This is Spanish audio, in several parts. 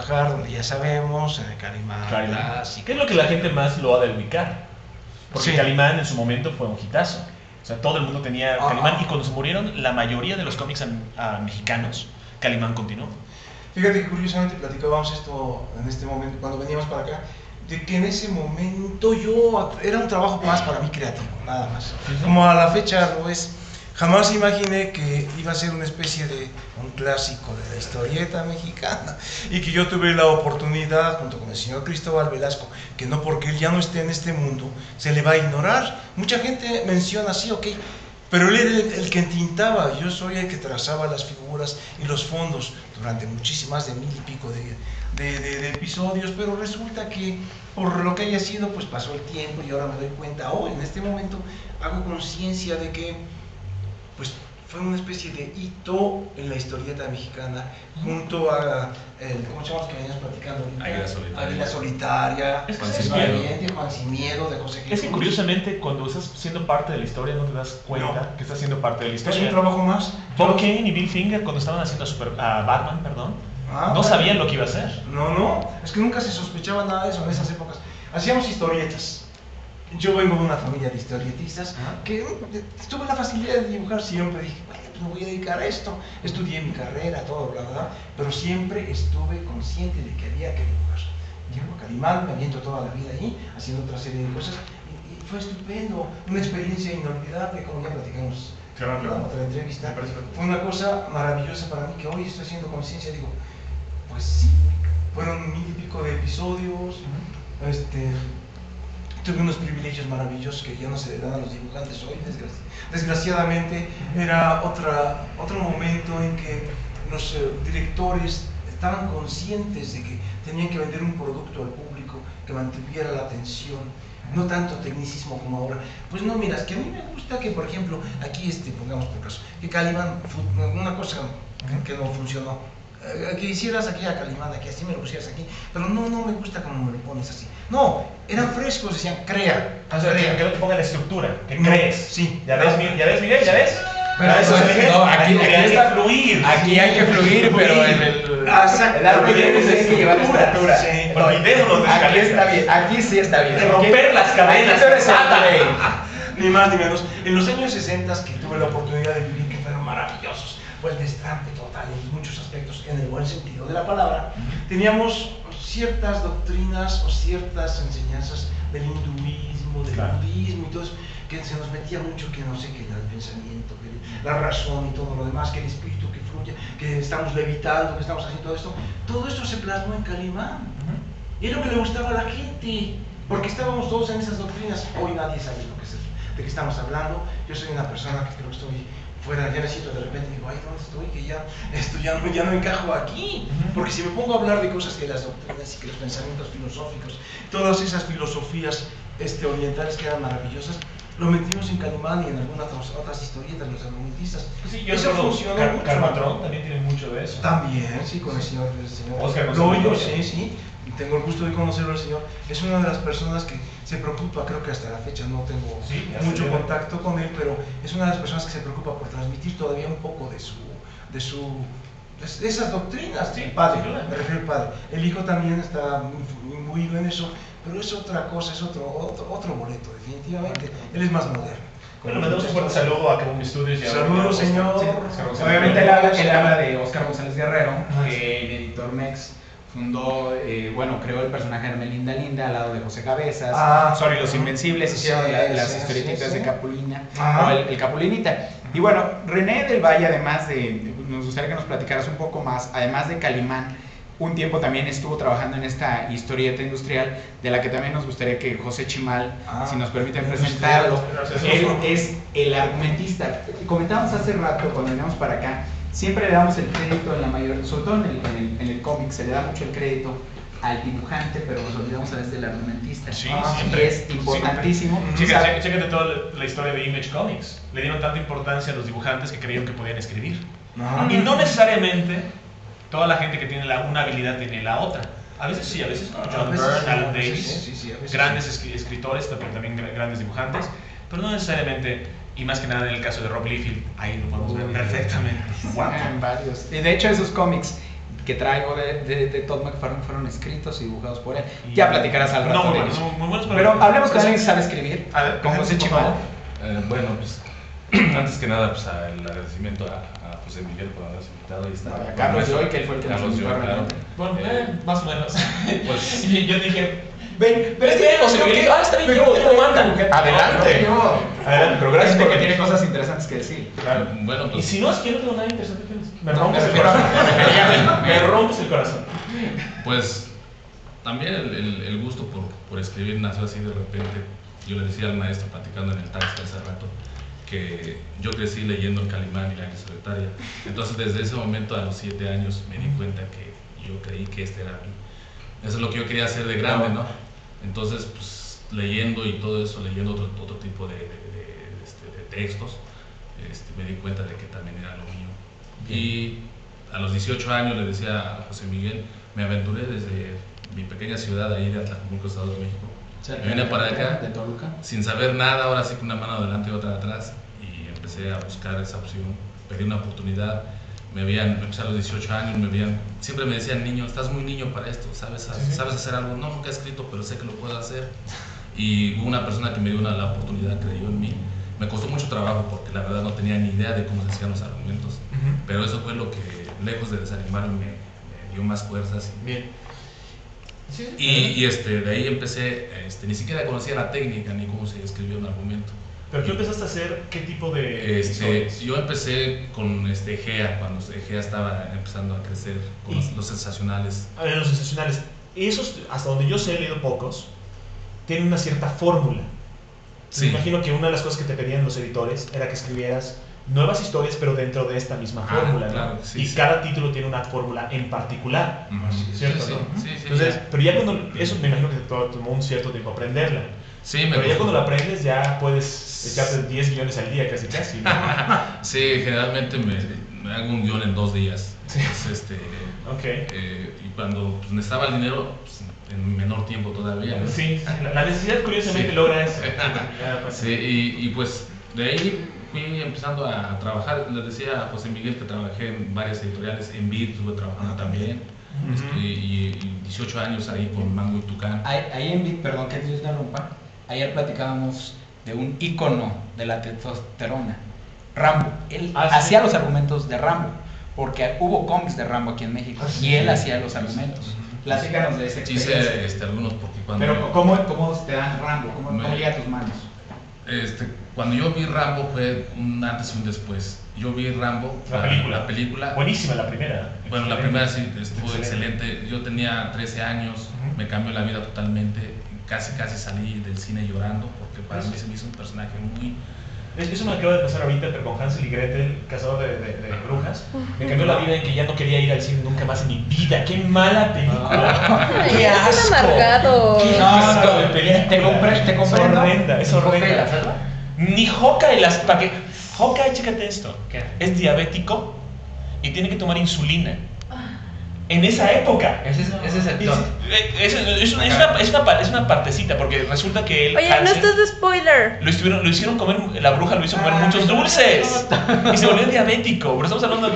trabajar donde ya sabemos, en el Calimán clásico. ¿Qué es lo que la gente más loa del Wiccar? Porque Sí. Calimán en su momento fue un hitazo. O sea, todo el mundo tenía Calimán, y cuando se murieron la mayoría de los cómics mexicanos, Calimán continuó. Fíjate que curiosamente platicábamos esto en este momento, cuando veníamos para acá, de que en ese momento era un trabajo más para mí creativo, nada más. Como a la fecha lo es. Jamás imaginé que iba a ser una especie de un clásico de la historieta mexicana, y que yo tuve la oportunidad, junto con el señor Cristóbal Velasco, que no porque él ya no esté en este mundo, se le va a ignorar. Mucha gente menciona así, ok, pero él era el que entintaba, yo soy el que trazaba las figuras y los fondos durante muchísimas de 1000 y pico de episodios, pero resulta que por lo que haya sido, pues pasó el tiempo y ahora me doy cuenta, hoy en este momento hago conciencia de que pues fue una especie de hito en la historieta mexicana, junto a ¿cómo se llama los que venías platicando ahorita? Águila Solitaria, Juan Sin Miedo, de José G. Es que curiosamente cuando estás siendo parte de la historia no te das cuenta que estás siendo parte de la historia. Es un trabajo más. Bob Kane y Bill Finger, cuando estaban haciendo Batman, no sabían lo que iba a hacer. No, es que nunca se sospechaba nada de eso en esas épocas. Hacíamos historietas. Yo vengo de una familia de historietistas que tuve la facilidad de dibujar siempre. Dije, bueno, pues me voy a dedicar a esto. Estudié mi carrera, todo, bla, bla, bla, pero siempre estuve consciente de que había que dibujar. Llego a Calimán, me aviento toda la vida ahí, haciendo otra serie de cosas, y fue estupendo, una experiencia inolvidable, como ya platicamos en la otra entrevista. Fue una cosa maravillosa para mí, que hoy estoy haciendo conciencia. Digo, pues sí, fueron 1000 y pico de episodios. Tuve unos privilegios maravillosos que ya no se le dan a los dibujantes hoy, desgraciadamente. Era otro momento en que los directores estaban conscientes de que tenían que vender un producto al público que mantuviera la atención, no tanto tecnicismo como ahora. Pues no, mira, es que a mí me gusta que, por ejemplo, aquí pongamos por caso, que Calimán, una cosa que no funcionó, que hicieras aquí a Calimán, aquí así me lo pusieras aquí, pero no me gusta como me lo pones así. No, eran frescos, decían, crea. O sea, que no te ponga la estructura, que crees. Sí. ¿Ya ves, Miguel? ¿Ya ves? Pero aquí hay que fluir. Aquí hay que fluir, pero el árbol tiene que llevar estructura. Sí. Aquí está bien, aquí sí está bien. Romper las cadenas. Ni más ni menos. En los años 60 que tuve la oportunidad de vivir, que fueron maravillosos, fue el destrampe total en muchos aspectos, en el buen sentido de la palabra. Teníamos ciertas doctrinas o ciertas enseñanzas del hinduismo, del budismo y todo eso, que se nos metía mucho, que no sé, que el pensamiento, que la razón y todo lo demás, que el espíritu que fluye, que estamos levitando, que estamos haciendo todo esto se plasmó en Calimán. Y es lo que le gustaba a la gente, porque estábamos todos en esas doctrinas. Hoy nadie sabe de qué estamos hablando. Yo soy una persona que creo que estoy fuera, ya me siento de repente, digo, ay, ¿dónde estoy? Que ya no encajo aquí. Porque si me pongo a hablar de cosas que las doctrinas y que los pensamientos filosóficos, todas esas filosofías orientales que eran maravillosas, lo metimos en Calimán y en algunas otras historietas, los argumentistas. Sí, yo eso funcionó mucho. Carmatrón también tiene mucho de eso. También, sí, con el señor Oscar Loyo, sí. Tengo el gusto de conocerlo al señor. Es una de las personas que se preocupa, creo que hasta la fecha no tengo mucho contacto con él, pero es una de las personas que se preocupa por transmitir todavía un poco de esas doctrinas. Sí, padre, me refiero al padre. El hijo también está muy imbuido en eso, pero es otra cosa, es otro boleto, definitivamente. Él es más moderno. Bueno, mandamos un fuerte saludo a Kabum Studios. Saludos, señor. Obviamente él habla de Óscar González Guerrero, el editor Mex. Fundó, creó el personaje de Melinda Linda al lado de José Cabezas. Sorry, Los Invencibles, hicieron las historietitas de Capulina, o el Capulinita. Y bueno, René del Valle, además nos gustaría que nos platicaras un poco más, además de Calimán, un tiempo también estuvo trabajando en esta historieta industrial, de la que también nos gustaría que José Chimal, si nos permiten presentarlo. Él es el argumentista. Comentábamos hace rato, cuando veníamos para acá, siempre le damos el crédito sobre todo en el cómic, se le da mucho el crédito al dibujante, pero nos olvidamos a veces del argumentista. Sí, siempre. Es importantísimo. Chécate toda la historia de Image Comics. Le dieron tanta importancia a los dibujantes que creyeron que podían escribir. Y no necesariamente toda la gente que tiene una habilidad tiene la otra. A veces sí, a veces no. John Byrne, Alan Davis, grandes escritores, también grandes dibujantes, pero no necesariamente. Y más que nada en el caso de Rob Liefeld, ahí lo podemos ver perfectamente. Varios. Y de hecho esos cómics que traigo de Todd McFarlane fueron escritos y dibujados por él. Ya platicarás al rato de eso. Muy buenos, pero hablemos con alguien que sabe escribir. A ver, como José Chimal. Bueno, pues antes que nada, pues el agradecimiento a José Miguel por habernos invitado. Y está, a Carlos Joy, que él fue el que nos invitó. Claro. Bueno, más o menos. Pues, y yo dije, ven, pero es que José Miguel, está bien, yo manda. Adelante. Adelante, pero gracias porque tiene cosas interesantes que decir. Claro. Bueno, pues, Y si no, es que no tengo nada interesante que decir. Me No, rompes el pero- corazón. Me rompes el corazón. pues también el gusto por escribir nació así de repente. Yo le decía al maestro platicando en el taxi hace rato que yo crecí leyendo El Calimán y La Águila Solitaria. Entonces desde ese momento a los 7 años me di cuenta que yo creí que este era eso es lo que yo quería hacer de grande, ¿no? Entonces pues leyendo y todo eso, leyendo otro tipo de textos, me di cuenta de que también era lo mío. Y a los 18 años le decía a José Miguel, me aventuré desde mi pequeña ciudad ahí de Atlacomulco, Estado de México. Me vine para acá de Toluca, sin saber nada, ahora sí con una mano adelante y otra atrás, y empecé a buscar esa opción, pedí una oportunidad. Empecé a los 18 años, siempre me decían, niño, estás muy niño para esto, ¿sabes hacer algo? No, nunca he escrito, pero sé que lo puedo hacer. Y hubo una persona que me dio la oportunidad, creyó en mí. Me costó mucho trabajo porque la verdad no tenía ni idea de cómo se hacían los argumentos, pero eso fue lo que, lejos de desanimarme, me dio más fuerzas. Bien. Y de ahí empecé, ni siquiera conocía la técnica ni cómo se escribía un argumento. ¿Pero qué empezaste a hacer? ¿Qué tipo de historias? Yo empecé con Egea, cuando Egea estaba empezando a crecer, con los sensacionales. A ver, los sensacionales. Esos, hasta donde yo sé, he leído pocos, tienen una cierta fórmula. Sí. Me imagino que una de las cosas que te pedían los editores era que escribieras nuevas historias, pero dentro de esta misma fórmula, claro, ¿no? sí, y sí. cada título tiene una fórmula en particular, ¿cierto? Sí, ¿no? sí, Entonces, pero ya cuando, eso me imagino que te tomó un cierto tiempo aprenderla. Sí, Pero ya cuando la aprendes ya puedes echarte 10 guiones al día casi, ¿no? Sí, generalmente me hago un guión en 2 días. Sí. Ok. Y cuando pues, necesitaba el dinero, pues, en menor tiempo todavía, ¿no? Sí, la necesidad curiosamente Sí. logra eso. Sí, y pues de ahí fui empezando a trabajar. Les decía a José Miguel que trabajé en varias editoriales, en Beat estuve trabajando también. Y 18 años ahí con Mango y Tucán. ahí en Beat, perdón que te interrumpa, ayer platicábamos de un ícono de la testosterona, Rambo. Él hacía los argumentos de Rambo, porque hubo cómics de Rambo aquí en México, y él hacía los argumentos. Platícanos de esa experiencia. Hice algunos porque cuando... Pero ¿cómo te dan Rambo? ¿Cómo llega a tus manos? Cuando yo vi Rambo fue un antes y un después. Yo vi Rambo, la película. Buenísima la primera. Bueno, la primera sí estuvo excelente. Yo tenía 13 años, me cambió la vida totalmente. Casi salí del cine llorando porque para mí se me hizo un personaje muy... Eso me acaba de pasar ahorita, pero con Hansel y Gretel, cazador de brujas. Me cambió la vida en que ya no quería ir al cine nunca más en mi vida. ¡Qué mala película! Ay, ¡Qué es asco! un amargado. ¡Qué asco de película! Te compré. Es horrenda, es horrenda. Ni Hawkeye las... ¿Para qué? Hawkeye, chécate esto. Es diabético y tiene que tomar insulina. En esa época. Ese es el top. Es una partecita, porque resulta que él... Oye, no Hansel, estás de spoiler. lo hicieron comer, la bruja lo hizo comer muchos dulces y se volvió diabético. Pero estamos hablando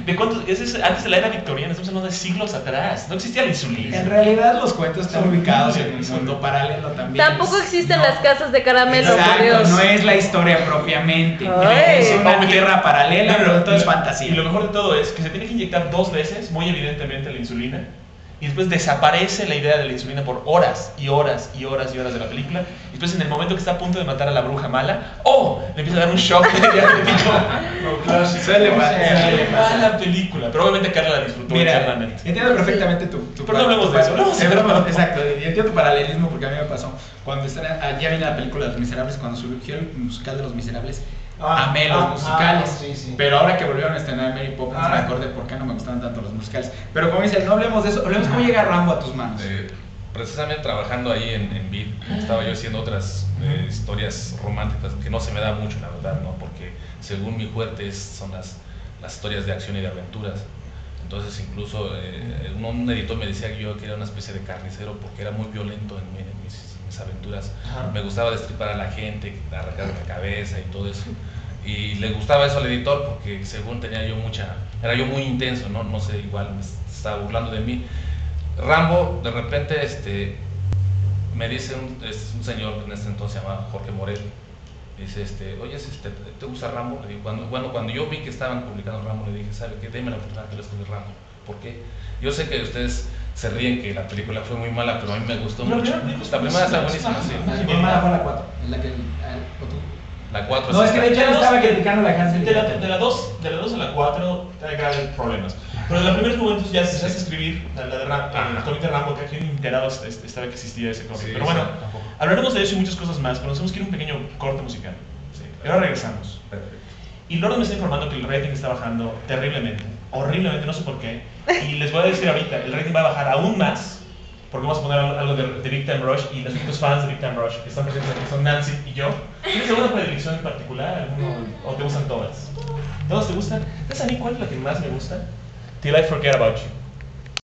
de cuántos, antes de la era victoriana, estamos hablando de siglos atrás. No existía la insulina. En realidad los cuentos están ubicados en un mundo paralelo también. Tampoco existen No. las casas de caramelo, por Exacto, Dios. no es la historia propiamente. Ay. Es una tierra paralela, pero todo es fantasía. Y lo mejor de todo es que se tiene que inyectar 2 veces, muy evidentemente, la insulina. Y después desaparece la idea de la insulina por horas y horas y horas y horas de la película. Y después, en el momento que está a punto de matar a la bruja mala, ¡oh! Le empieza a dar un shock de diabético. Suele pasar. Mala película. Pero obviamente Carla la disfrutó Mira, eternamente. entiendo perfectamente tu Pero no hablemos de eso, ¿no? Exacto, y entiendo tu paralelismo porque a mí me pasó. Cuando ya viene la película de Los Miserables, cuando surgió el musical de Los Miserables, amé los musicales. Sí. Pero ahora que volvieron a estrenar Mary Poppins, me acordé por qué no me gustaban tanto los musicales. Pero como dices, no hablemos de eso, hablemos cómo llega Rambo a tus manos. Precisamente trabajando ahí en Beat, estaba yo haciendo otras historias románticas que no se me da mucho, la verdad, ¿no? Porque según mi fuerte son las historias de acción y de aventuras. Entonces incluso un editor me decía que yo era una especie de carnicero porque era muy violento en mis aventuras. Me gustaba destripar a la gente, arrancar la cabeza y todo eso. Y le gustaba eso al editor porque según era yo muy intenso, no sé, igual me estaba burlando de mí. Rambo, de repente, me dice un señor que en este entonces se llamaba Jorge Morel, dice, oye, ¿te gusta Rambo? Le digo, cuando yo vi que estaban publicando Rambo, le dije, ¿sabe qué? Deme la oportunidad que lo escribí Rambo. ¿Por qué? Yo sé que ustedes se ríen que la película fue muy mala, pero a mí me gustó mucho. La primera está buenísima, sí. La primera fue la 4, en la que la 4. no, es que de hecho estaba criticando la canción. De la 2 a la 4 hay graves problemas. Pero de la primera momento ya se hace escribir el cómic de Rambo, que aquí un enterado estaba que existía ese cómic. Pero bueno, hablaremos de eso y muchas cosas más, pero nos tenemos que ir a un pequeño corte musical. Y ahora regresamos. Perfecto. Y Lord me está informando que el rating está bajando terriblemente, horriblemente, no sé por qué. Y les voy a decir ahorita, el rating va a bajar aún más, porque vamos a poner algo de Big Time Rush, y los únicos fans de Big Time Rush que están presentes aquí son Nancy y yo. ¿Tienes alguna predilección en particular? ¿O te gustan todas? ¿Todas te gustan? ¿Sabes a mí cuál es la que más me gusta? Till I Forget About You.